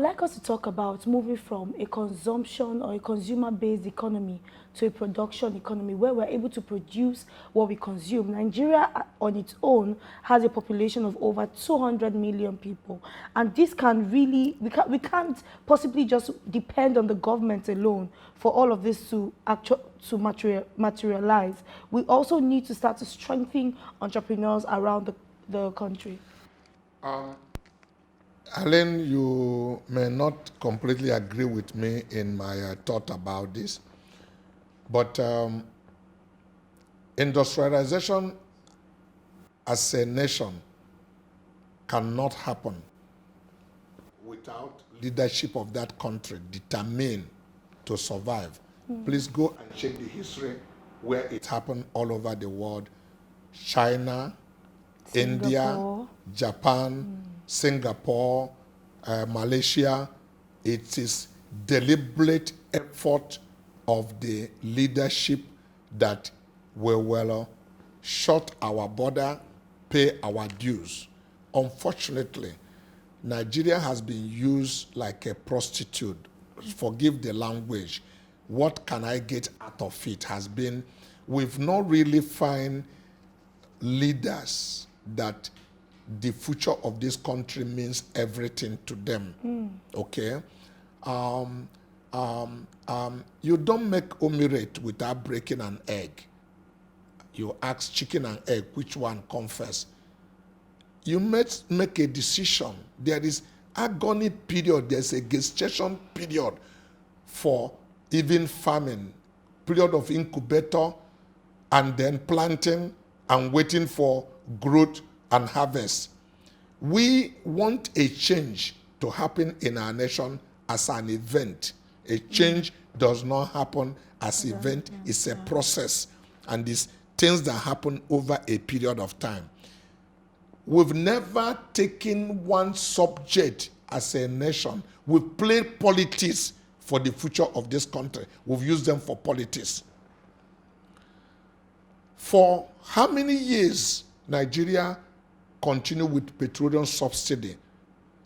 like us to talk about moving from a consumption or a consumer-based economy to a production economy where we're able to produce what we consume. Nigeria on its own has a population of over 200 million people. And this can really, we can't possibly just depend on the government alone for all of this to materialize. We also need to start to strengthen entrepreneurs around the country. Alan, you may not completely agree with me in my thought about this, but industrialization as a nation cannot happen without leadership of that country determined to survive. Please go and check the history where it happened all over the world. China, India, Japan, Singapore, Malaysia. It is deliberate effort of the leadership that we will shut our border, pay our dues. Unfortunately, Nigeria has been used like a prostitute. Forgive the language. What can I get out of it has been, we've not really found leaders that the future of this country means everything to them. Okay? You don't make omelette without breaking an egg. You ask chicken and egg, which one come first? You must make a decision. There is agony period. There's a gestation period for even farming, period of incubator, and then planting and waiting for growth and harvest. We want a change to happen in our nation as an event. A change does not happen as an event. It's a process, and these things that happen over a period of time. We've never taken one subject as a nation. We've played politics for the future of this country. We've used them for politics. For how many years Nigeria continue with petroleum subsidy,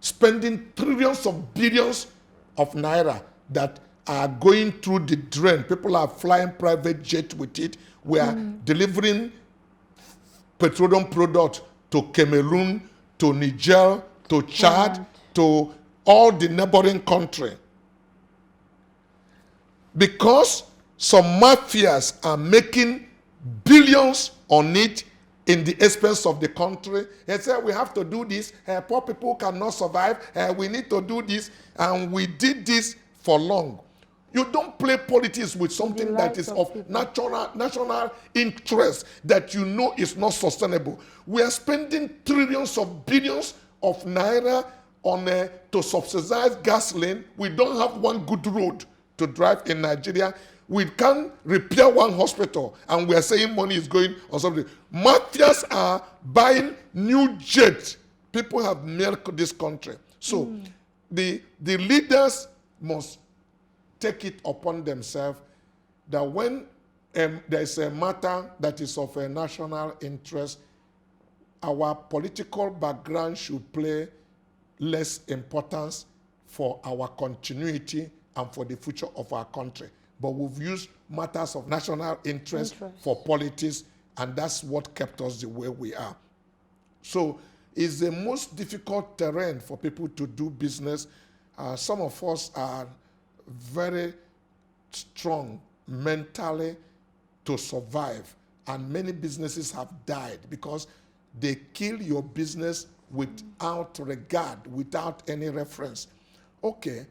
spending trillions of billions of naira that are going through the drain? People are flying private jet with it. We are delivering petroleum products to Cameroon, to Niger, to Chad, to all the neighboring countries. Because some mafias are making billions on it in the expense of the country. They say we have to do this. Poor people cannot survive. We need to do this. And we did this for long. You don't play politics with something that is of national interest that you know is not sustainable. We are spending trillions of billions of naira on to subsidize gasoline. We don't have one good road to drive in Nigeria. We can't repair one hospital, and we are saying money is going on something. Mafias are buying new jets. People have milked this country. So the leaders must take it upon themselves that when there is a matter that is of a national interest, our political background should play less importance for our continuity and for the future of our country. But we've used matters of national interest for politics, and that's what kept us the way we are. So it's the most difficult terrain for people to do business. Some of us are very strong mentally to survive, and many businesses have died because they kill your business without regard, without any reference. Okay,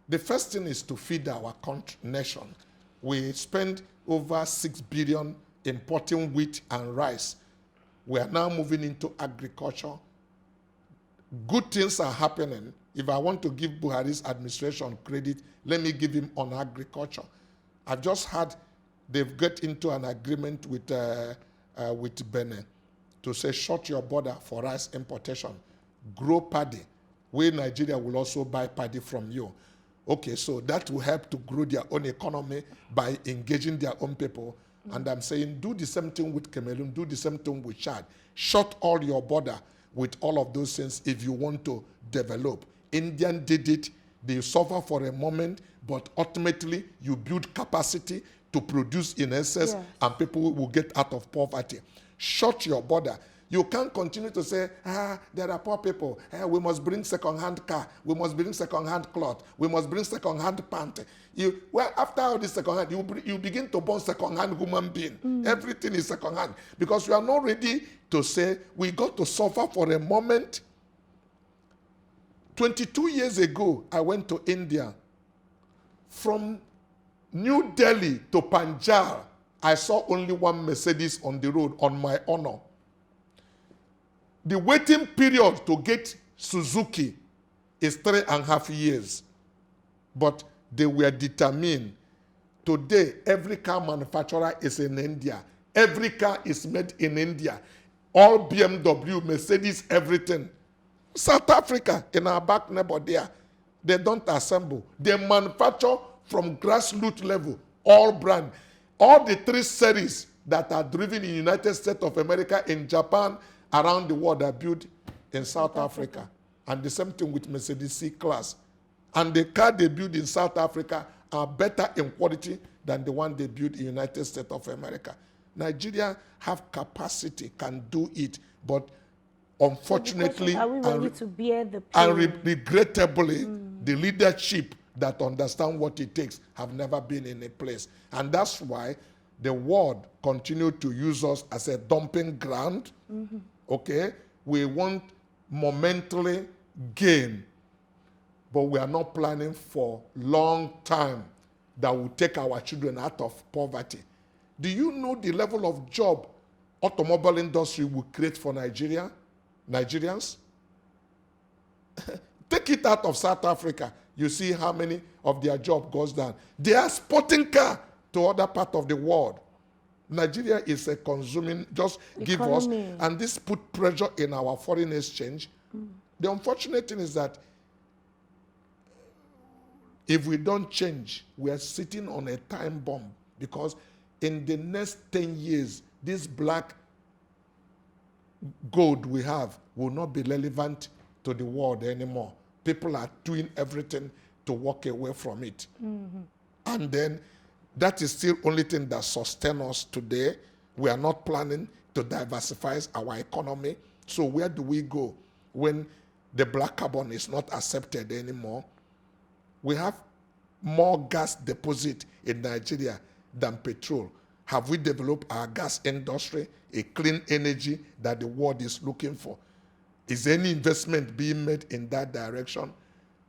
the first thing is to feed our nation. We spend over 6 billion importing wheat and rice. We are now moving into agriculture. Good things are happening. If I want to give Buhari's administration credit, let me give him on agriculture. I've just had they've got into an agreement with Benin to say shut your border for rice importation, grow paddy, where Nigeria will also buy paddy from you. Okay, so that will help to grow their own economy by engaging their own people. And I'm saying do the same thing with Cameroon, do the same thing with Chad. Shut all your border with all of those things if you want to develop. India did it They suffer for a moment, but ultimately you build capacity to produce in excess, Yes. and people will get out of poverty. Shut your border. You can't continue to say, there are poor people. We must bring second-hand car. We must bring second-hand cloth. We must bring second-hand pant. Well, after all this second-hand, you begin to burn second-hand human being. Everything is second-hand. Because you are not ready to say, we got to suffer for a moment. 22 years ago, I went to India. From New Delhi to Punjab, I saw only one Mercedes on the road on my honor. The waiting period to get Suzuki is 3.5 years. But they were determined. Today, every car manufacturer is in India. Every car is made in India. All BMW, Mercedes, everything. South Africa, in our back neighbor there, they don't assemble. They manufacture from grassroots level, all brand. All the 3 series that are driven in the United States of America, in Japan, around the world are built in South Africa. And the same thing with Mercedes C-Class. And the car they build in South Africa are better in quality than the one they build in the United States of America. Nigeria have capacity, can do it, but unfortunately, are we ready to bear the pain? And regrettably, the leadership that understand what it takes have never been in a place. And that's why the world continue to use us as a dumping ground. Okay? We want momentarily gain, but we are not planning for long time that will take our children out of poverty. Do you know the level of job automobile industry will create for Nigerians? Take it out of South Africa. You see how many of their job goes down. They are exporting car to other part of the world. Nigeria is a consuming, just give us, and this put pressure in our foreign exchange. The unfortunate thing is that if we don't change, we are sitting on a time bomb, because in the next 10 years, this black gold we have will not be relevant to the world anymore. People are doing everything to walk away from it. And then that is still only thing that sustains us today. We are not planning to diversify our economy. So where do we go when the black carbon is not accepted anymore? We have more gas deposit in Nigeria than petrol. Have we developed our gas industry, a clean energy that the world is looking for? Is any investment being made in that direction?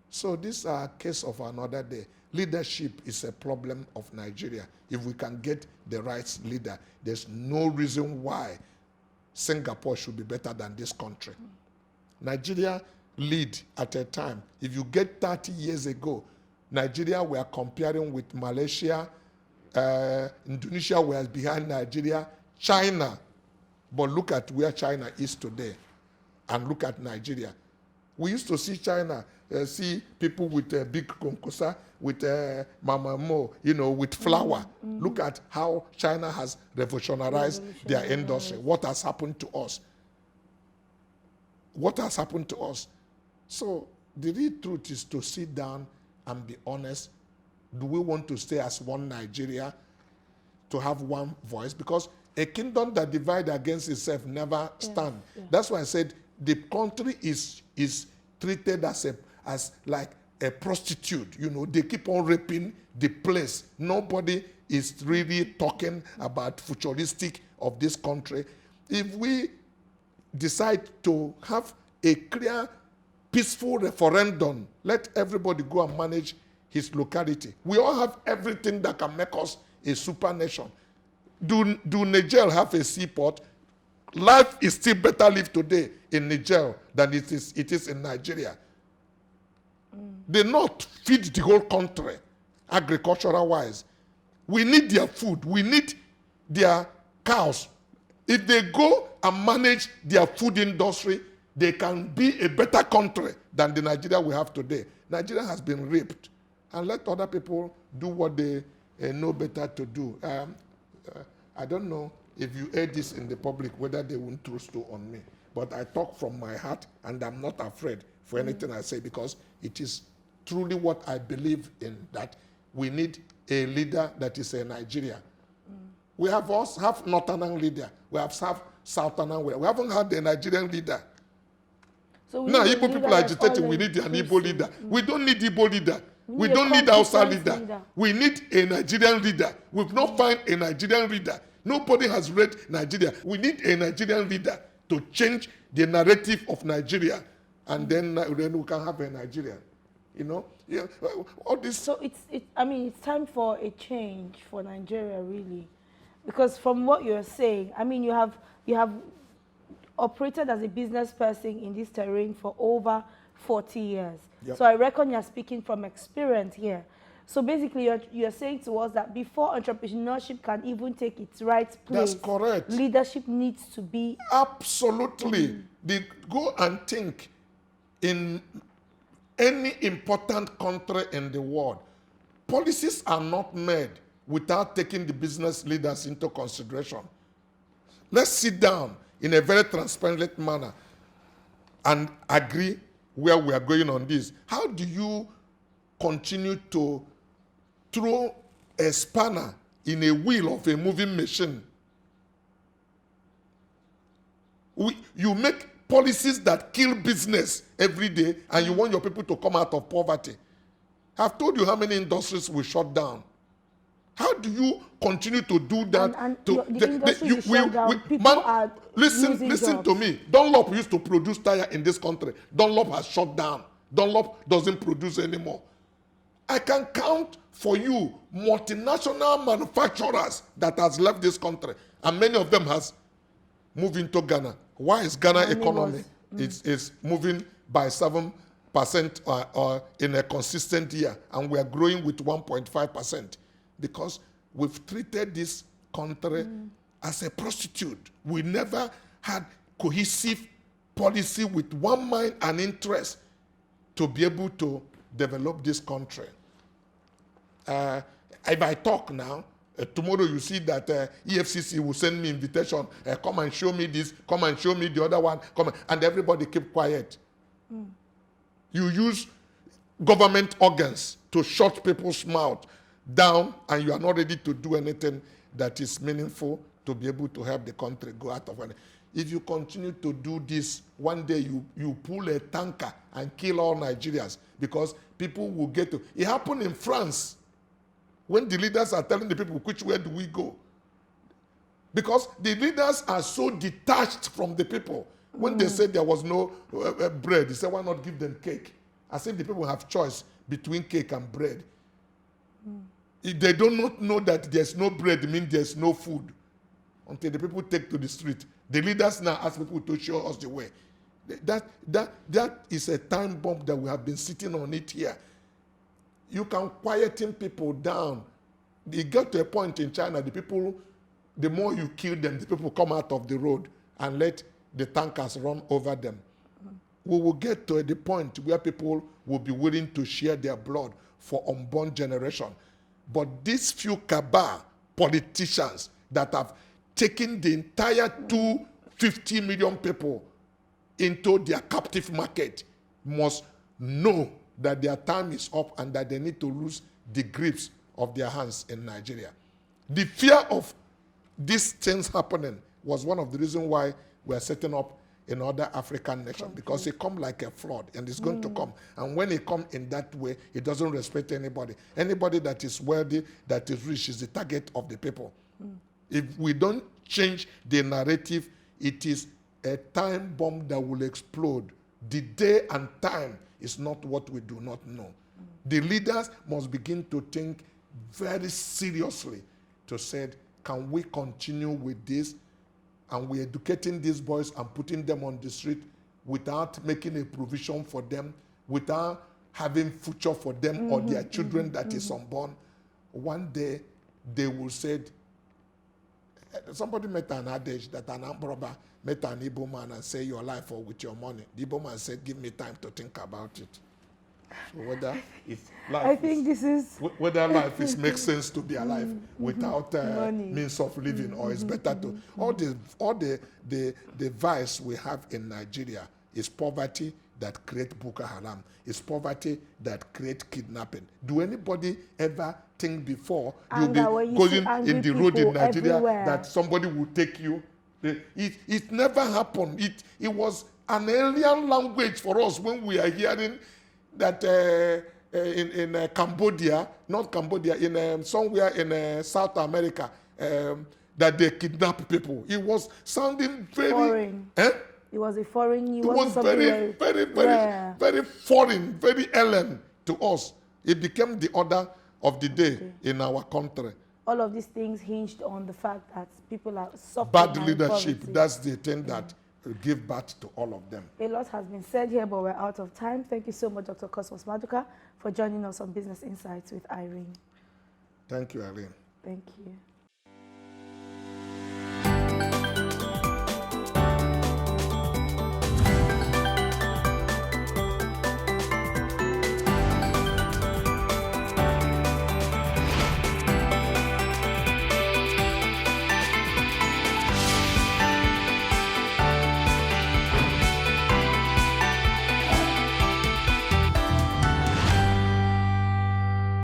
So this is a case of another day. Leadership is a problem of Nigeria. If we can get the right leader, there's no reason why Singapore should be better than this country. Nigeria lead at a time. If you get 30 years ago, Nigeria were comparing with Malaysia, Indonesia was behind Nigeria, China. But look at where China is today, and look at Nigeria. We used to see China, see people with a big konkosa, with mama mo, with flour. Look at how China has revolutionized their industry. What has happened to us? What has happened to us? So the real truth is to sit down and be honest. Do we want to stay as one Nigeria, to have one voice? Because a kingdom that divides against itself never stand. That's why I said the country is treated as like a prostitute. They keep on raping the place. Nobody is really talking about futuristic of this country. If we decide to have a clear, peaceful referendum, let everybody go and manage his locality. We all have everything that can make us a super nation. Do Niger have a seaport? Life is still better lived today in Niger than it is in Nigeria. They not feed the whole country, agricultural-wise. We need their food. We need their cows. If they go and manage their food industry, they can be a better country than the Nigeria we have today. Nigeria has been raped. And let other people do what they know better to do. I don't know if you heard this in the public, whether they won't throw stone on me. But I talk from my heart, and I'm not afraid for anything I say, because it is truly what I believe in, that we need a leader that is a Nigeria. We have also have northern leader. We have southern leader. We haven't had a Nigerian leader. So we Now, need a Igbo leader people are that's all agitating, we need an Igbo inclusive. leader. We don't need Igbo leader. We need a don't need Hausa competent leader. We need a Nigerian leader. We've not found a Nigerian leader. Nobody has read Nigeria. We need a Nigerian leader to change the narrative of Nigeria, and then we can have a Nigeria. You know, yeah, all this. So I mean, it's time for a change for Nigeria, really, because from what you're saying, I mean, you have operated as a business person in this terrain for over 40 years. Yep. So I reckon you're speaking from experience here. So basically, you're saying to us that before entrepreneurship can even take its right place, That's correct. leadership needs to be. Absolutely. They go and think in any important country in the world. Policies are not made without taking the business leaders into consideration. Let's sit down in a very transparent manner and agree where we are going on this. How do you continue to throw a spanner in a wheel of a moving machine? You make policies that kill business every day, and you want your people to come out of poverty. I've told you how many industries we shut down. How do you continue to do that? Listen to me. Dunlop used to produce tire in this country. Dunlop has shut down. Dunlop doesn't produce anymore. I can count for you multinational manufacturers that has left this country, and many of them has moved into Ghana. Why is Ghana economy is moving by 7% in a consistent year, and we are growing with 1.5%? Because we've treated this country as a prostitute. We never had cohesive policy with one mind and interest to be able to develop this country. If I talk now, tomorrow you see that EFCC will send me invitation, come and show me this, come and show me the other one, and everybody keep quiet. You use government organs to shut people's mouth down, and you are not ready to do anything that is meaningful to be able to help the country go out of it. If you continue to do this, one day you pull a tanker and kill all Nigerians, because people will get to. It happened in France when the leaders are telling the people, which way do we go? Because the leaders are so detached from the people. When they said there was no bread, they said, why not give them cake? As if the people have choice between cake and bread. If they do not know that there's no bread, it means there's no food. Until the people take to the street. The leaders now ask people to show us the way. That is a time bomb that we have been sitting on it here. You can quieten people down. They get to a point in China, the people, the more you kill them, the people come out of the road and let the tankers run over them. We will get to the point where people will be willing to share their blood for unborn generation. But these few cabal politicians that have taken the entire 250 million people into their captive market must know that their time is up and that they need to lose the grips of their hands in Nigeria. The fear of these things happening was one of the reasons why we are setting up in other African nations, because it comes like a flood, and it's going to come. And when it comes in that way, it doesn't respect anybody. Anybody that is wealthy, that is rich, is the target of the people. If we don't change the narrative, it is a time bomb that will explode. The day and time is not what we do not know. The leaders must begin to think very seriously to say, can we continue with this? And we're educating these boys and putting them on the street without making a provision for them, without having future for them or their children that is unborn. One day they will say, somebody met an adage that an armed robber met an Igbo man and say your life or with your money. The Igbo man said, give me time to think about it. So whether it's life whether life makes sense to be alive without means of living, or it's better to all the vice we have in Nigeria is poverty that create Boko Haram. It's poverty that create kidnapping. Do anybody ever think before you'll be going in the road in Nigeria that somebody will take you? It never happened. It was an alien language for us when we are hearing that in Cambodia, not Cambodia, in somewhere in South America, that they kidnap people. It was sounding very foreign. It was a foreign. It was very foreign, very alien to us. It became the order of the day in our country. All of these things hinged on the fact that people are suffering. Bad leadership. That's the thing that give birth to all of them. A lot has been said here, but we're out of time. Thank you so much, Dr. Cosmos Maduka, for joining us on Business Insights with Irene. Thank you, Irene. Thank you.